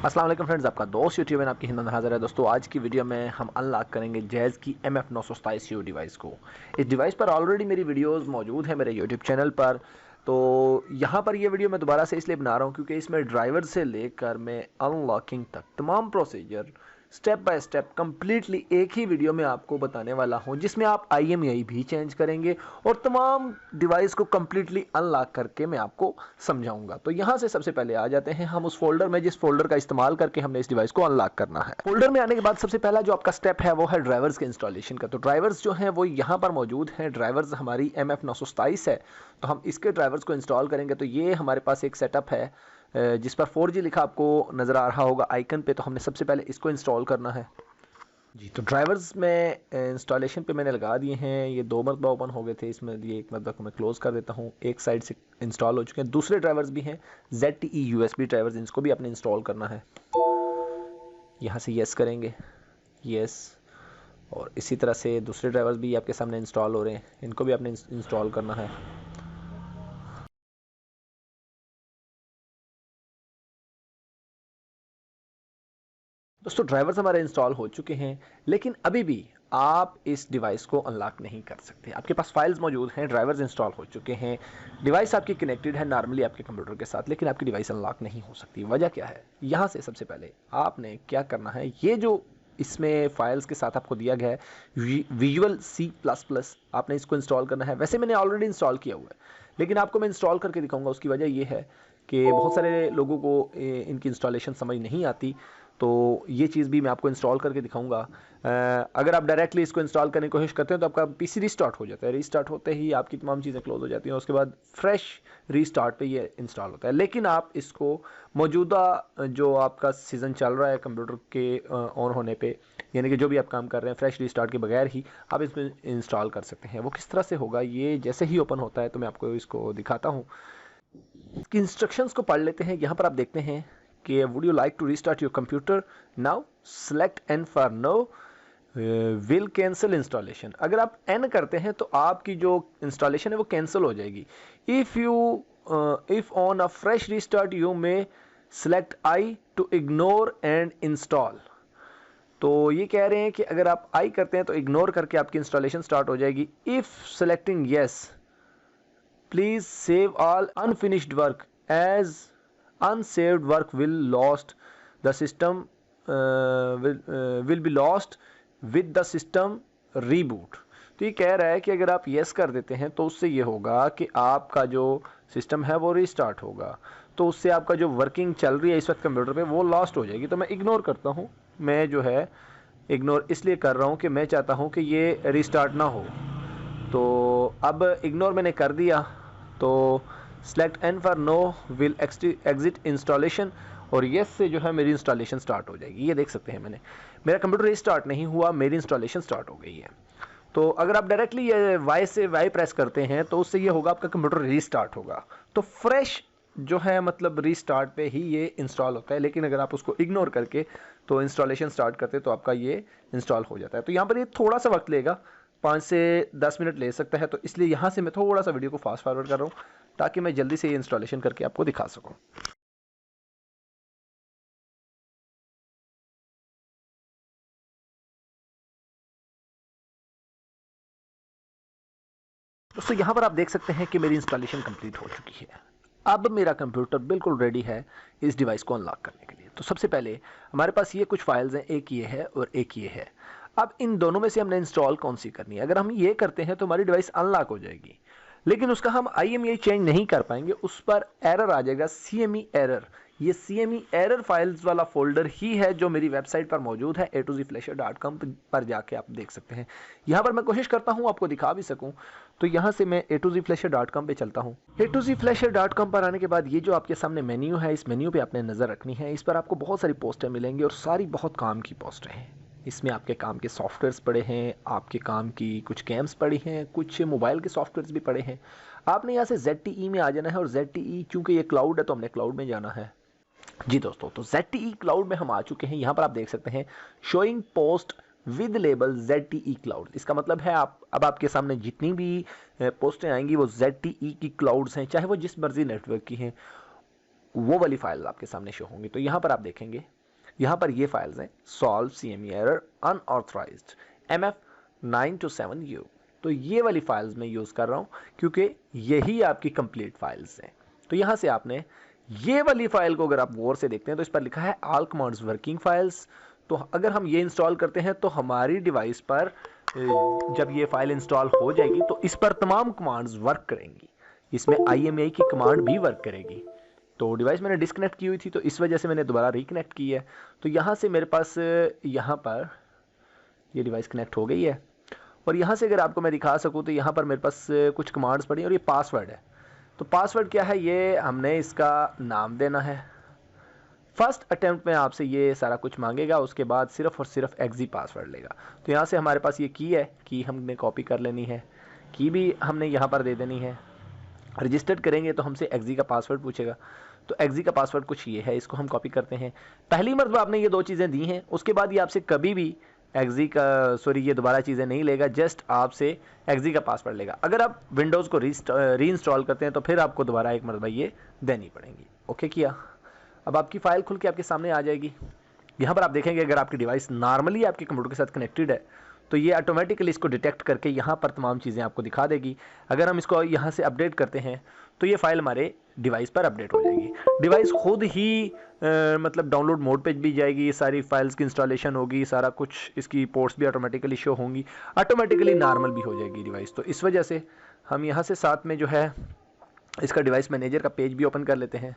अस्सलाम वालेकुम फ्रेंड्स, आपका दोस्त यूट्यूब में आपकी हिंद हाजिर है। दोस्तों आज की वीडियो में हम अनलॉक करेंगे जैज़ की MF927 डिवाइस को। इस डिवाइस पर ऑलरेडी मेरी वीडियोस मौजूद है मेरे यूट्यूब चैनल पर। तो यहाँ पर ये वीडियो मैं दोबारा से इसलिए बना रहा हूँ क्योंकि इसमें ड्राइवर से लेकर मैं अनलॉकिंग तक तमाम procedure step by step completely एक ही वीडियो में आपको बताने वाला हूं, जिसमें आप IMEI भी चेंज करेंगे और तमाम डिवाइस को कंप्लीटली अनलॉक करके मैं आपको समझाऊंगा। तो यहां से सबसे पहले आ जाते हैं हम उस फोल्डर में जिस फोल्डर का इस्तेमाल करके हमने इस डिवाइस को अनलॉक करना है। फोल्डर में आने के बाद सबसे पहला जो आपका स्टेप है वो है ड्राइवर्स के इंस्टॉलेशन का। तो ड्राइवर्स जो है वो यहाँ पर मौजूद हैं। ड्राइवर्स हमारी MF927 है, तो हम इसके ड्राइवर्स को इंस्टॉल करेंगे। तो ये हमारे पास एक सेटअप है जिस पर 4G लिखा आपको नज़र आ रहा होगा आइकन पे। तो हमने सबसे पहले इसको इंस्टॉल करना है जी। तो ड्राइवर्स में इंस्टॉलेशन पे मैंने लगा दिए हैं। ये 2 मरतबा ओपन हो गए थे, इसमें ये एक मरतबा को मैं क्लोज़ कर देता हूँ। एक साइड से इंस्टॉल हो चुके हैं। दूसरे ड्राइवर्स भी हैं ZTE USB ड्राइवर्स, इनको भी आपने इंस्टॉल करना है। यहाँ से येस करेंगे, येस। और इसी तरह से दूसरे ड्राइवर्स भी आपके सामने इंस्टॉल हो रहे हैं, इनको भी आपने इंस्टॉल करना है। दोस्तों ड्राइवर्स हमारे इंस्टॉल हो चुके हैं, लेकिन अभी भी आप इस डिवाइस को अनलॉक नहीं कर सकते। आपके पास फाइल्स मौजूद हैं, ड्राइवर्स इंस्टॉल हो चुके हैं, डिवाइस आपकी कनेक्टेड है नॉर्मली आपके कंप्यूटर के साथ, लेकिन आपकी डिवाइस अनलॉक नहीं हो सकती। वजह क्या है? यहाँ से सबसे पहले आपने क्या करना है, ये जो इसमें फाइल्स के साथ आपको दिया गया है विजुअल C++, आपने इसको इंस्टॉल करना है। वैसे मैंने ऑलरेडी इंस्टॉल किया हुआ है, लेकिन आपको मैं इंस्टॉल करके दिखाऊंगा। उसकी वजह यह है कि बहुत सारे लोगों को इनकी इंस्टॉलेशन समझ नहीं आती, तो ये चीज़ भी मैं आपको इंस्टॉल करके दिखाऊंगा। अगर आप डायरेक्टली इसको इंस्टॉल करने की कोशिश करते हैं तो आपका PC रीस्टार्ट हो जाता है। रीस्टार्ट होते ही आपकी तमाम चीज़ें क्लोज हो जाती हैं, उसके बाद फ्रेश रीस्टार्ट पे ये इंस्टॉल होता है। लेकिन आप इसको मौजूदा जो आपका सीज़न चल रहा है कंप्यूटर के ऑन होने पे, यानी कि जो भी आप काम कर रहे हैं फ्रेश रीस्टार्ट के बगैर ही आप इसमें इंस्टॉल कर सकते हैं। वो किस तरह से होगा, ये जैसे ही ओपन होता है तो मैं आपको इसको दिखाता हूँ। इसकी इंस्ट्रक्शंस को पढ़ लेते हैं। यहाँ पर आप देखते हैं कि would you like to restart your computer now, select N for no, will cancel installation. अगर आप N करते हैं तो आपकी जो इंस्टॉलेशन है वो कैंसिल हो जाएगी। If on a fresh restart you may select I to ignore and install. तो ये कह रहे हैं कि अगर आप I करते हैं तो इग्नोर करके आपकी इंस्टॉलेशन स्टार्ट हो जाएगी। If selecting yes, please save all unfinished work as unsaved work will lost the system will be lost with the system reboot। तो ये कह रहा है कि अगर आप येस कर देते हैं तो उससे ये होगा कि आपका जो सिस्टम है वो रीस्टार्ट होगा, तो उससे आपका जो वर्किंग चल रही है इस वक्त कंप्यूटर पे वो लॉस्ट हो जाएगी। तो मैं इग्नोर करता हूँ। मैं जो है इग्नोर इसलिए कर रहा हूँ कि मैं चाहता हूँ कि ये रीस्टार्ट ना हो। तो अब इग्नोर मैंने कर दिया, तो select N for no, will exit installation, और येस से जो है मेरी इंस्टॉलेशन स्टार्ट हो जाएगी। ये देख सकते हैं मेरा कंप्यूटर रीस्टार्ट नहीं हुआ, मेरी इंस्टॉलेशन स्टार्ट हो गई है। तो अगर आप डायरेक्टली ये वाई से वाई प्रेस करते हैं तो उससे ये होगा आपका कंप्यूटर रीस्टार्ट होगा। तो फ्रेश जो है मतलब रीस्टार्ट पे ही ये इंस्टॉल होता है, लेकिन अगर आप उसको इग्नोर करके तो इंस्टॉलेशन स्टार्ट करते तो आपका ये इंस्टॉल हो जाता है। तो यहाँ पर ये थोड़ा सा वक्त लेगा, 5 से 10 मिनट ले सकता है। तो इसलिए यहाँ से मैं थोड़ा सा वीडियो को फास्ट फॉरवर्ड कर रहा हूँ ताकि मैं जल्दी से ये इंस्टॉलेशन करके आपको दिखा सकूँ। दोस्तों यहाँ पर आप देख सकते हैं कि मेरी इंस्टॉलेशन कंप्लीट हो चुकी है। अब मेरा कंप्यूटर बिल्कुल रेडी है इस डिवाइस को अनलॉक करने के लिए। तो सबसे पहले हमारे पास ये कुछ फाइल्स हैं, एक ये है और एक ये है। अब इन दोनों में से हमने इंस्टॉल कौन सी करनी है? अगर हम ये करते हैं तो हमारी डिवाइस अनलॉक हो जाएगी, लेकिन उसका हम IMEI चेंज नहीं कर पाएंगे। उस पर एरर आ जाएगा, CME एरर। ये CME एरर फाइल्स वाला फोल्डर ही है जो मेरी वेबसाइट पर मौजूद है, a2zflasher.com पर जाके आप देख सकते हैं। यहाँ पर मैं कोशिश करता हूँ आपको दिखा भी सकूँ। तो यहाँ से मैं a2zflasher.com पे चलता हूँ। a2zflasher.com पर आने के बाद ये जो आपके सामने मेन्यू है, इस मेन्यू पे आपने नज़र रखनी है। इस पर आपको बहुत सारी पोस्टें मिलेंगी और सारी बहुत काम की पोस्टें हैं। इसमें आपके काम के सॉफ्टवेयर्स पड़े हैं, आपके काम की कुछ गेम्स पड़ी हैं, कुछ मोबाइल के सॉफ्टवेयर्स भी पड़े हैं। आपने यहाँ से ZTE में आ जाना है, और ZTE चूंकि ये क्लाउड है तो हमने क्लाउड में जाना है। जी दोस्तों, तो ZTE क्लाउड में हम आ चुके हैं। यहाँ पर आप देख सकते हैं showing post with label ZTE cloud. इसका मतलब है आप अब आपके सामने जितनी भी पोस्टें आएंगी वो ZTE की क्लाउड्स हैं, चाहे वो जिस मर्जी नेटवर्क की हैं। वो वाली फाइल आपके सामने शो होंगी। तो यहाँ पर आप देखेंगे, यहाँ पर ये फाइल्स हैं solve CME error unauthorised MF927U। तो ये वाली फाइल्स मैं यूज़ कर रहा हूँ क्योंकि यही आपकी कंप्लीट फाइल्स हैं। तो यहाँ से आपने ये वाली फाइल को अगर आप गौर से देखते हैं तो इस पर लिखा है ऑल कमांड्स वर्किंग फाइल्स। तो अगर हम ये इंस्टॉल करते हैं तो हमारी डिवाइस पर जब ये फाइल इंस्टॉल हो जाएगी तो इस पर तमाम कमांड्स वर्क करेंगी, इसमें IMEI की कमांड भी वर्क करेगी। तो डिवाइस मैंने डिस्कनेक्ट की हुई थी तो इस वजह से मैंने दोबारा रिकनेक्ट की है। तो यहाँ से मेरे पास यहाँ पर ये डिवाइस कनेक्ट हो गई है और यहाँ से अगर आपको मैं दिखा सकूँ तो यहाँ पर मेरे पास कुछ कमांड्स पड़ी और ये पासवर्ड है। तो पासवर्ड क्या है, ये हमने इसका नाम देना है। फर्स्ट अटेम्प्ट में आपसे ये सारा कुछ मांगेगा, उसके बाद सिर्फ और सिर्फ एक्जी पासवर्ड लेगा। तो यहाँ से हमारे पास ये की है, की हमने कॉपी कर लेनी है, की भी हमने यहाँ पर दे देनी है। रजिस्टर्ड करेंगे तो हमसे एक्जी का पासवर्ड पूछेगा, तो एक्जी का पासवर्ड कुछ ये है, इसको हम कॉपी करते हैं। पहली मर्तबा आपने ये 2 चीज़ें दी हैं, उसके बाद ये आपसे कभी भी एक्जी का ये दोबारा चीज़ें नहीं लेगा, जस्ट आपसे एक्जी का पासवर्ड लेगा। अगर आप विंडोज़ को रीइंस्टॉल करते हैं तो फिर आपको दोबारा एक मरतबा ये देनी पड़ेगी। ओके किया, अब आपकी फ़ाइल खुल के आपके सामने आ जाएगी। यहाँ पर आप देखेंगे अगर आपकी डिवाइस नॉर्मली आपके कंप्यूटर के साथ कनेक्टेड है तो ये ऑटोमेटिकली इसको डिटेक्ट करके यहाँ पर तमाम चीज़ें आपको दिखा देगी। अगर हम इसको यहाँ से अपडेट करते हैं तो ये फाइल हमारे डिवाइस पर अपडेट हो जाएगी। डिवाइस खुद ही मतलब डाउनलोड मोड पे भी जाएगी, सारी फाइल्स की इंस्टॉलेशन होगी, सारा कुछ इसकी पोर्ट्स भी ऑटोमेटिकली शो होंगी, ऑटोमेटिकली नॉर्मल भी हो जाएगी डिवाइस। तो इस वजह से हम यहाँ से साथ में जो है इसका डिवाइस मैनेजर का पेज भी ओपन कर लेते हैं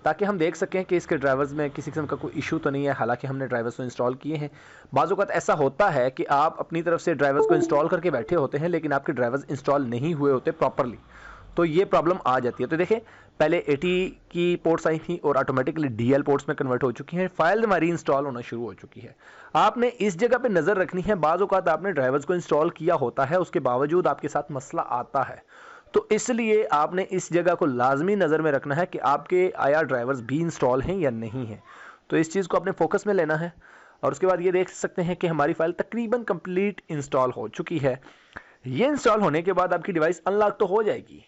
ताकि हम देख सकें कि इसके ड्राइवर्स में किसी किस्म का कोई इशू तो नहीं है। हालांकि हमने ड्राइवर्स को इंस्टॉल किए हैं। बाज़ औक़ात ऐसा होता है कि आप अपनी तरफ से ड्राइवर्स को इंस्टॉल करके बैठे होते हैं लेकिन आपके ड्राइवर्स इंस्टॉल नहीं हुए होते प्रॉपरली, तो ये प्रॉब्लम आ जाती है। तो देखें, पहले 80 की पोर्ट्स आई थी और ऑटोमेटिकली DL पोर्ट्स में कन्वर्ट हो चुकी हैं, फाइल हमारी इंस्टॉल होना शुरू हो चुकी है। आपने इस जगह पे नज़र रखनी है। बाज़ औक़ात आपने ड्राइवर्स को इंस्टॉल किया होता है, उसके बावजूद आपके साथ मसला आता है, तो इसलिए आपने इस जगह को लाजमी नज़र में रखना है कि आपके IR ड्राइवर्स भी इंस्टॉल हैं या नहीं हैं। तो इस चीज़ को अपने फोकस में लेना है। और उसके बाद ये देख सकते हैं कि हमारी फ़ाइल तकरीबन कंप्लीट इंस्टॉल हो चुकी है। ये इंस्टॉल होने के बाद आपकी डिवाइस अनलॉक तो हो जाएगी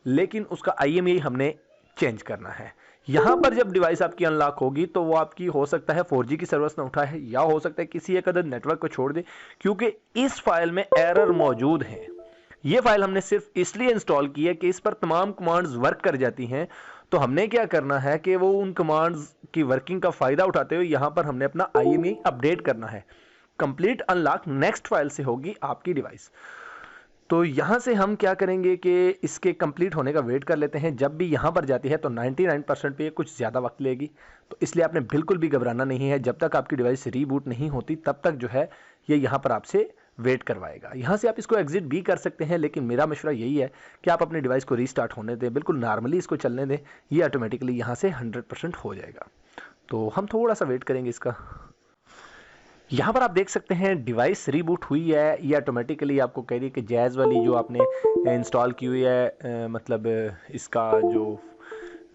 लेकिन उसका IMEI हमने चेंज करना है। यहाँ पर जब डिवाइस आपकी अनलॉक होगी तो वो आपकी हो सकता है 4G की सर्विस ना उठाए या हो सकता है किसी एक अदर नेटवर्क को छोड़ दे, क्योंकि इस फाइल में एरर मौजूद हैं। ये फाइल हमने सिर्फ इसलिए इंस्टॉल की है कि इस पर तमाम कमांड्स वर्क कर जाती हैं। तो हमने क्या करना है कि वो उन कमांड्स की वर्किंग का फ़ायदा उठाते हुए यहाँ पर हमने अपना IMEI अपडेट करना है। कंप्लीट अनलॉक नेक्स्ट फाइल से होगी आपकी डिवाइस। तो यहाँ से हम क्या करेंगे कि इसके कंप्लीट होने का वेट कर लेते हैं। जब भी यहाँ पर जाती है तो 99% पे कुछ ज़्यादा वक्त लेगी, तो इसलिए आपने बिल्कुल भी घबराना नहीं है। जब तक आपकी डिवाइस रीबूट नहीं होती तब तक जो है ये यहाँ पर आपसे वेट करवाएगा। यहाँ से आप इसको एग्जिट भी कर सकते हैं, लेकिन मेरा मशवरा यही है कि आप अपने डिवाइस को रीस्टार्ट होने दें, बिल्कुल नॉर्मली इसको चलने दें, ये ऑटोमेटिकली यहाँ से 100% हो जाएगा। तो हम थोड़ा सा वेट करेंगे इसका। यहाँ पर आप देख सकते हैं डिवाइस रीबूट हुई है। ये ऑटोमेटिकली आपको कह रही है कि जैज़ वाली जो आपने इंस्टॉल की हुई है, मतलब इसका जो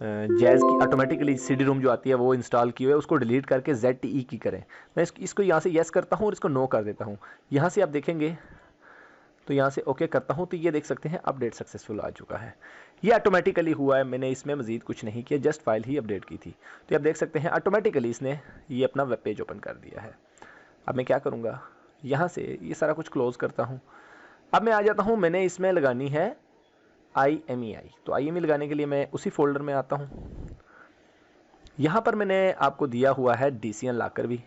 जैज़ की ऑटोमेटिकली CD रोम जो आती है वो इंस्टॉल की हुई है, उसको डिलीट करके ZTE की करें। मैं इसको यहाँ से येस करता हूँ और इसको नो कर देता हूँ। यहाँ से आप देखेंगे तो यहाँ से ओके करता हूँ तो ये देख सकते हैं अपडेट सक्सेसफुल आ चुका है। ये ऑटोमेटिकली हुआ है, मैंने इसमें मज़ीद कुछ नहीं किया, जस्ट फाइल ही अपडेट की थी। तो आप देख सकते हैं ऑटोमेटिकली इसने ये अपना वेब पेज ओपन कर दिया है। अब मैं क्या करूँगा, यहाँ से ये सारा कुछ क्लोज़ करता हूँ। अब मैं आ जाता हूँ, मैंने इसमें लगानी है IMEI। तो IMEI लगाने के लिए मैं उसी फोल्डर में आता हूँ। यहाँ पर मैंने आपको दिया हुआ है DCN लॉकर भी,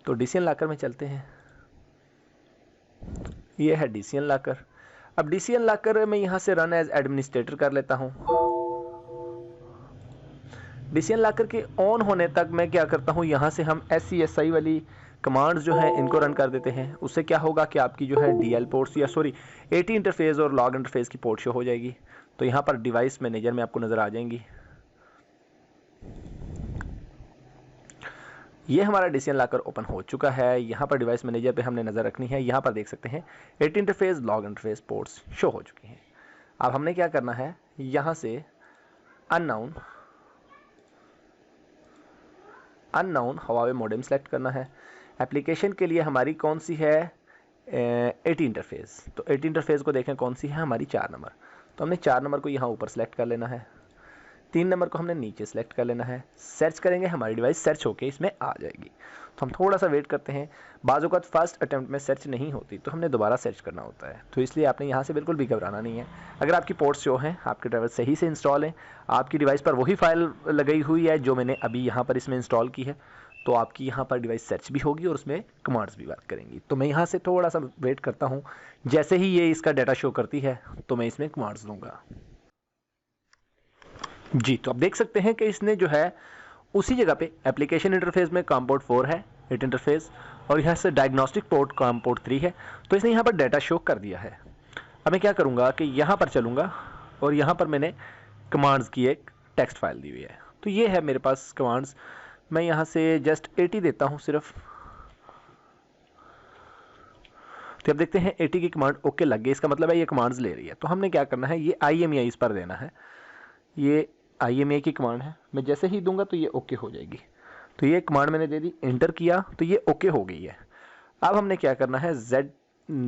तो DCN लॉकर में चलते हैं। ये है DCN लॉकर। अब DCN लॉकर मैं यहाँ से रन एज एडमिनिस्ट्रेटर कर लेता हूँ। DCN लॉकर के ऑन होने तक मैं क्या करता हूँ, यहाँ से हम SCSI वाली कमांड्स जो हैं इनको रन कर देते हैं। उससे क्या होगा कि आपकी जो है DL पोर्ट्स या AT इंटरफेस और लॉग इंटरफेस की पोर्ट शो हो जाएगी। तो यहाँ पर डिवाइस मैनेजर में आपको नज़र आ जाएंगी। ये हमारा DCN लॉकर ओपन हो चुका है। यहाँ पर डिवाइस मैनेजर पे हमने नज़र रखनी है। यहाँ पर देख सकते हैं AT interface log interface ports show हो चुकी हैं। अब हमने क्या करना है, यहाँ से अननाउन हवावे मॉडेम सेलेक्ट करना है। एप्लीकेशन के लिए हमारी कौन सी है, AT इंटरफेस। तो AT इंटरफेस को देखें कौन सी है, हमारी 4 नंबर। तो हमने 4 नंबर को यहाँ ऊपर सेलेक्ट कर लेना है। 3 नंबर को हमने नीचे सेलेक्ट कर लेना है, सर्च करेंगे, हमारी डिवाइस सर्च होके इसमें आ जाएगी। तो हम थोड़ा सा वेट करते हैं, बाज़ औक़ात फर्स्ट अटैम्प्ट में सर्च नहीं होती तो हमने दोबारा सर्च करना होता है, तो इसलिए आपने यहाँ से बिल्कुल भी घबराना नहीं है। अगर आपकी पोर्ट्स जो हैं, आपके ड्राइवर सही से इंस्टॉल हैं, आपकी डिवाइस पर वही फाइल लगाई हुई है जो मैंने अभी यहाँ पर इसमें इंस्टॉल की है, तो आपकी यहाँ पर डिवाइस सर्च भी होगी और उसमें कमांड्स भी वर्क करेंगी। तो मैं यहाँ से थोड़ा सा वेट करता हूँ, जैसे ही ये इसका डाटा शो करती है तो मैं इसमें कमांड्स दूंगा। जी, तो आप देख सकते हैं कि इसने जो है उसी जगह पे एप्लीकेशन इंटरफेस में काम पोर्ट 4 है, इट इंटरफेस, और यहाँ से डायग्नोस्टिक पोर्ट काम पोर्ट 3 है, तो इसने यहाँ पर डाटा शो कर दिया है। अब मैं क्या करूँगा कि यहाँ पर चलूँगा और यहाँ पर मैंने कमांड्स की एक टेक्स्ट फाइल दी हुई है, तो ये है मेरे पास कमांड्स। मैं यहाँ से जस्ट 80 देता हूँ सिर्फ, तो अब देखते हैं 80 की कमांड ओके लग गई, इसका मतलब है ये कमांड्स ले रही है। तो हमने क्या करना है, ये IMEI इस पर देना है, ये IMEI की कमांड है, मैं जैसे ही दूंगा तो ये ओके हो जाएगी। तो ये कमांड मैंने दे दी, एंटर किया तो ये ओके हो गई है। अब हमने क्या करना है,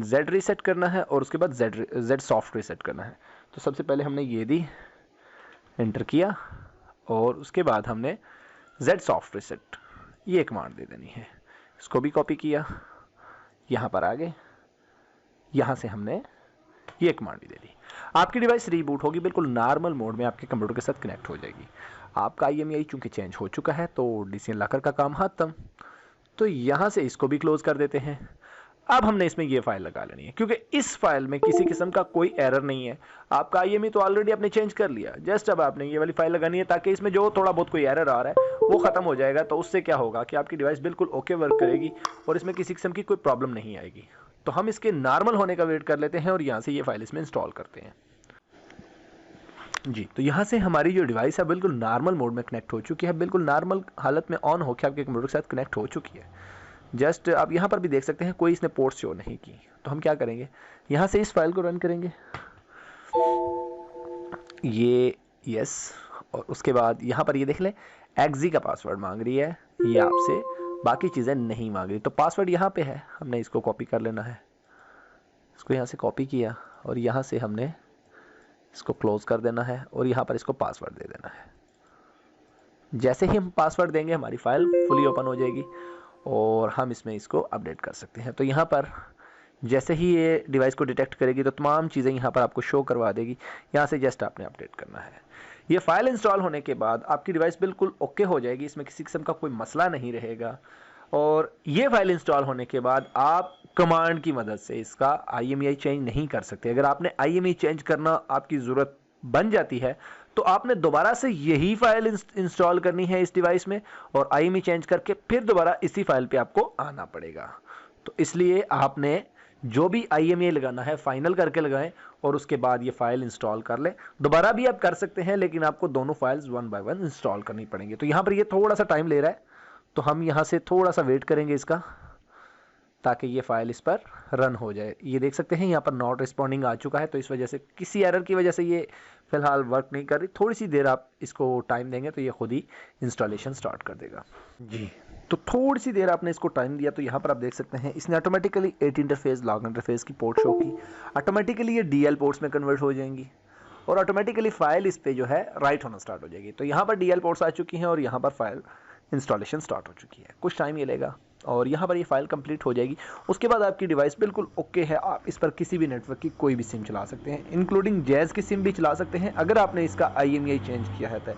Z रीसेट करना है और उसके बाद Z सॉफ्ट रीसेट करना है। तो सबसे पहले हमने ये दी, एंटर किया, और उसके बाद हमने Z सॉफ्ट रीसेट ये कमांड दे देनी है। इसको भी कॉपी किया, यहाँ पर आ गए, यहाँ से हमने ये कमांड भी दे दी। आपकी डिवाइस रीबूट होगी, बिल्कुल नॉर्मल मोड में आपके कंप्यूटर के साथ कनेक्ट हो जाएगी। आपका IMEI चूंकि चेंज हो चुका है तो DCN लॉकर का काम खत्म। तो यहाँ से इसको भी क्लोज कर देते हैं। अब हमने इसमें ये फाइल लगा लेनी है, क्योंकि इस फाइल में किसी किस्म का कोई एरर नहीं है। आपका IMEI तो ऑलरेडी आपने चेंज कर लिया, जस्ट अब आपने ये वाली फाइल लगानी है ताकि इसमें जो थोड़ा बहुत कोई एरर आ रहा है वो खत्म हो जाएगा। तो उससे क्या होगा कि आपकी डिवाइस बिल्कुल ओके वर्क करेगी और इसमें किसी किस्म की कोई प्रॉब्लम नहीं आएगी। तो हम इसके नॉर्मल होने का वेट कर लेते हैं और यहाँ से ये फाइल इसमें इंस्टॉल करते हैं। जी, तो यहाँ से हमारी जो डिवाइस है बिल्कुल नॉर्मल मोड में कनेक्ट हो चुकी है, बिल्कुल नॉर्मल हालत में ऑन होकर आपके कंप्यूटर के साथ कनेक्ट हो चुकी है। जस्ट आप यहाँ पर भी देख सकते हैं कोई इसने पोर्ट शो नहीं की। तो हम क्या करेंगे, यहाँ से इस फाइल को रन करेंगे, ये यस, और उसके बाद यहाँ पर ये देख लें एक्जी का पासवर्ड मांग रही है, ये आपसे बाकी चीज़ें नहीं मांग रही। तो पासवर्ड यहाँ पे है, हमने इसको कॉपी कर लेना है। इसको यहाँ से कॉपी किया और यहाँ से हमने इसको क्लोज कर देना है और यहाँ पर इसको पासवर्ड दे देना है। जैसे ही हम पासवर्ड देंगे हमारी फाइल फुली ओपन हो जाएगी और हम इसमें इसको अपडेट कर सकते हैं। तो यहाँ पर जैसे ही ये डिवाइस को डिटेक्ट करेगी तो तमाम चीज़ें यहाँ पर आपको शो करवा देगी। यहाँ से जस्ट आपने अपडेट करना है। ये फाइल इंस्टॉल होने के बाद आपकी डिवाइस बिल्कुल ओके हो जाएगी, इसमें किसी किस्म का कोई मसला नहीं रहेगा। और ये फाइल इंस्टॉल होने के बाद आप कमांड की मदद से इसका IMEI चेंज नहीं कर सकते। अगर आपने IMEI चेंज करना आपकी ज़रूरत बन जाती है तो आपने दोबारा से यही फाइल इंस्टॉल करनी है इस डिवाइस में और IMEI चेंज करके फिर दोबारा इसी फाइल पे आपको आना पड़ेगा। तो इसलिए आपने जो भी IMEI लगाना है फाइनल करके लगाएं और उसके बाद ये फाइल इंस्टॉल कर लें। दोबारा भी आप कर सकते हैं लेकिन आपको दोनों फाइल्स 1 बाय 1 इंस्टॉल करनी पड़ेंगी। तो यहाँ पर ये थोड़ा सा टाइम ले रहा है, तो हम यहाँ से थोड़ा सा वेट करेंगे इसका, ताकि ये फाइल इस पर रन हो जाए। ये देख सकते हैं यहाँ पर नॉट रिस्पॉन्डिंग आ चुका है, तो इस वजह से किसी एरर की वजह से ये फिलहाल वर्क नहीं कर रही। थोड़ी सी देर आप इसको टाइम देंगे तो ये खुद ही इंस्टॉलेशन स्टार्ट कर देगा। जी, तो थोड़ी सी देर आपने इसको टाइम दिया तो यहाँ पर आप देख सकते हैं इसने ऑटोमेटिकली 8 इंटरफेस लॉग इंटरफेस की पोर्ट शो की। ऑटोमेटिकली ये DL पोर्ट्स में कन्वर्ट हो जाएंगी और ऑटोमेटिकली फाइल इस पे जो है राइट होना स्टार्ट हो जाएगी। तो यहाँ पर DL पोर्ट्स आ चुकी हैं और यहाँ पर फाइल इंस्टॉलेशन स्टार्ट हो चुकी है। कुछ टाइम ये लेगा और यहाँ पर ये फाइल कंप्लीट हो जाएगी। उसके बाद आपकी डिवाइस बिल्कुल ओके है, आप इस पर किसी भी नेटवर्क की कोई भी सिम चला सकते हैं, इंक्लूडिंग जैज़ की सिम भी चला सकते हैं अगर आपने इसका IMEI चेंज किया है। तो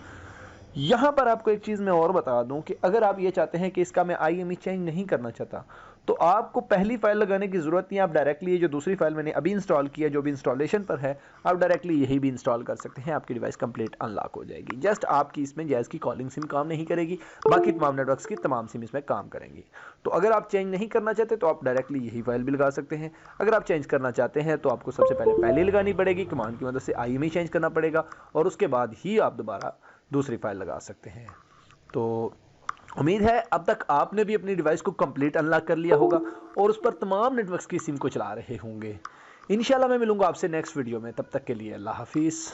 यहाँ पर आपको एक चीज़ मैं और बता दूं कि अगर आप ये चाहते हैं कि इसका मैं IMEI चेंज नहीं करना चाहता तो आपको पहली फाइल लगाने की ज़रूरत नहीं है। आप डायरेक्टली ये जो दूसरी फाइल मैंने अभी इंस्टॉल किया जो भी इंस्टॉलेशन पर है, आप डायरेक्टली यही भी इंस्टॉल कर सकते हैं। आपकी डिवाइस कंप्लीट अनलॉक हो जाएगी। जस्ट आपकी इसमें जैज़ की कॉलिंग सिम काम नहीं करेगी, बाकी तमाम नेटवर्क्स की तमाम सिम इसमें काम करेंगी। तो अगर आप चेंज नहीं करना चाहते तो आप डायरेक्टली यही फाइल भी लगा सकते हैं। अगर आप चेंज करना चाहते हैं तो आपको सबसे पहले लगानी पड़ेगी, कमांड की मदद से IMEI चेंज करना पड़ेगा और उसके बाद ही आप दोबारा दूसरी फाइल लगा सकते हैं। तो उम्मीद है अब तक आपने भी अपनी डिवाइस को कंप्लीट अनलॉक कर लिया होगा और उस पर तमाम नेटवर्क्स की सिम को चला रहे होंगे। इंशाल्लाह मैं मिलूंगा आपसे नेक्स्ट वीडियो में, तब तक के लिए अल्लाह हाफिज़।